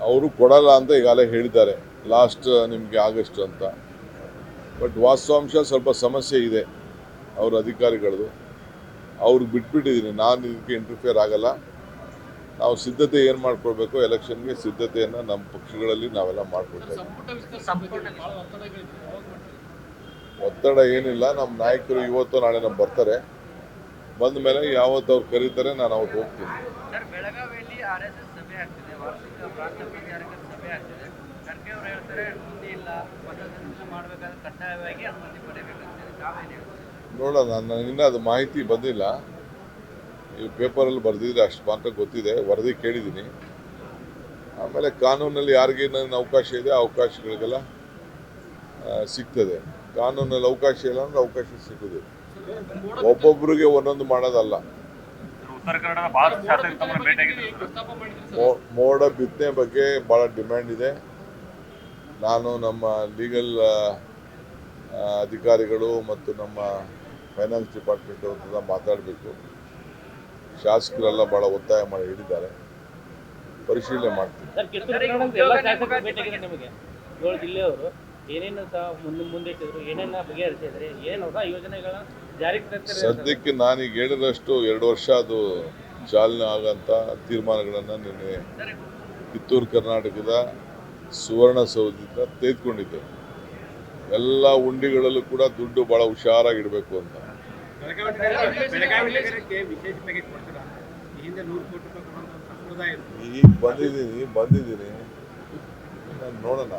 ಅವರು ಕೊಡಲ್ಲ ಅಂತ ಈಗಾಗಲೇ ಹೇಳಿದ್ದಾರೆ, ಲಾಸ್ಟ್ ನಿಮಗೆ ಆಗಸ್ಟ್ ಅಂತ. ಬಟ್ ವಾಸ್ತವಾಂಶ ಸ್ವಲ್ಪ ಸಮಸ್ಯೆ ಇದೆ ಅವ್ರ ಅಧಿಕಾರಿಗಳದು. ಅವ್ರಿಗೆ ಬಿಟ್ಬಿಟ್ಟಿದ್ದೀನಿ, ನಾನು ಇದಕ್ಕೆ ಇಂಟರ್ಫಿಯರ್ ಆಗಲ್ಲ. ನಾವು ಸಿದ್ಧತೆ ಏನು ಮಾಡ್ಕೊಳ್ಬೇಕು, ಎಲೆಕ್ಷನ್ಗೆ ಸಿದ್ಧತೆಯನ್ನು ನಮ್ಮ ಪಕ್ಷಗಳಲ್ಲಿ ನಾವೆಲ್ಲ ಮಾಡ್ಕೊಳ್ತೇವೆ. ಒತ್ತಡ ಏನಿಲ್ಲ, ನಮ್ಮ ನಾಯಕರು ಇವತ್ತು ನಾಳೆ ನಮ್ಮ ಬರ್ತಾರೆ. ಬಂದ ಮೇಲೆ ಯಾವತ್ತು ಅವ್ರು ಕರೀತಾರೆ ನಾನು ಅವತ್ತು ಹೋಗ್ತೀನಿ. ಬೆಳಗಾವಿಯಲ್ಲಿ RSS ಸಭೆ ಆಗ್ತಿದೆ, ವಾರ್ಷಿಕ ಪ್ರಾಂತ ವಿಚಾರಕ್ಕೆ ಸಭೆ ಆಗ್ತಿದೆ. ಖರ್ಗೆ ಅವರು ಹೇಳ್ತಾರೆ ಅನುಮತಿ ಇಲ್ಲ, ಪದಗ್ರಹಣ ಮಾಡಬೇಕಾದ್ರೆ ಕಡ್ಡಾಯವಾಗಿ ಅನುಮತಿ ಪಡೆಯಬೇಕಂತ. ತಾವೇನು ಹೇಳ್ತಾರೆ? ನೋಡೋಣ, ನನಗಿನ್ನ ಅದು ಮಾಹಿತಿ ಬಂದಿಲ್ಲ. ಈ ಪೇಪರಲ್ಲಿ ಬರೆದಿದ್ರೆ ಅಷ್ಟು ಮಾತ್ರ ಗೊತ್ತಿದೆ, ವರದಿ ಕೇಳಿದ್ದೀನಿ. ಆಮೇಲೆ ಕಾನೂನಲ್ಲಿ ಯಾರಿಗೇನೇನು ಅವಕಾಶ ಇದೆ ಆ ಅವಕಾಶಗಳಿಗೆಲ್ಲ ಸಿಗ್ತದೆ. ಕಾನೂನಲ್ಲಿ ಅವಕಾಶ ಇಲ್ಲ ಅಂದ್ರೆ ಅವಕಾಶ ಸಿಗೋದು. ಒಬ್ಬೊಬ್ಬರಿಗೆ ಒಂದೊಂದು ಮಾಡೋದಲ್ಲ. ಮೋಡ ಬಿತ್ತನೆ ಬಗ್ಗೆ ಭಾಳ ಡಿಮ್ಯಾಂಡ್ ಇದೆ. ನಾನು ನಮ್ಮ ಲೀಗಲ್ ಅಧಿಕಾರಿಗಳು ಮತ್ತು ನಮ್ಮ ಫೈನಾನ್ಸ್ ಡಿಪಾರ್ಟ್ಮೆಂಟ್ ಅವ್ರ ಮಾತಾಡಬೇಕು. ಶಾಸಕರೆಲ್ಲ ಭಾಳ ಒತ್ತಾಯ ಮಾಡಿ ಹೇಳಿದ್ದಾರೆ, ಪರಿಶೀಲನೆ ಮಾಡ್ತೀನಿ. ಸದ್ಯಕ್ಕೆ ನಾನೀಗ ಹೇಳಿದಷ್ಟು 2 ವರ್ಷ ಅದು ಚಾಲನೆ ಆಗಂತ ತೀರ್ಮಾನಗಳನ್ನು ನಿನ್ನೆ ಕಿತ್ತೂರು ಕರ್ನಾಟಕದ ಸುವರ್ಣಸೌಧದಿಂದ ತೆಗೆದುಕೊಂಡಿದ್ದೆ. ಎಲ್ಲ ಉಂಡಿಗಳಲ್ಲೂ ಕೂಡ ದುಡ್ಡು ಭಾಳ ಹುಷಾರಾಗಿಡಬೇಕು ಅಂತ. ಈಗ ಬಂದಿದ್ದೀನಿ ನೋಡೋಣ.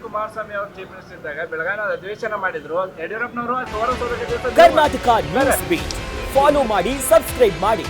ಕುಮಾರಸ್ವಾಮಿ ಅವರು ಚೀಫ್ ಮಿನಿಸ್ಟರ್ ಇದ್ದಾಗ ಬೆಳಗಾವಿ ಅಧಿವೇಶನ ಮಾಡಿದ್ರು. ಯಡಿಯೂರಪ್ಪನವರು ಕರ್ನಾಟಕ ನ್ಯೂಸ್ ಬೀಟ್ ಫಾಲೋ ಮಾಡಿ, ಸಬ್ಸ್ಕ್ರೈಬ್ ಮಾಡಿ.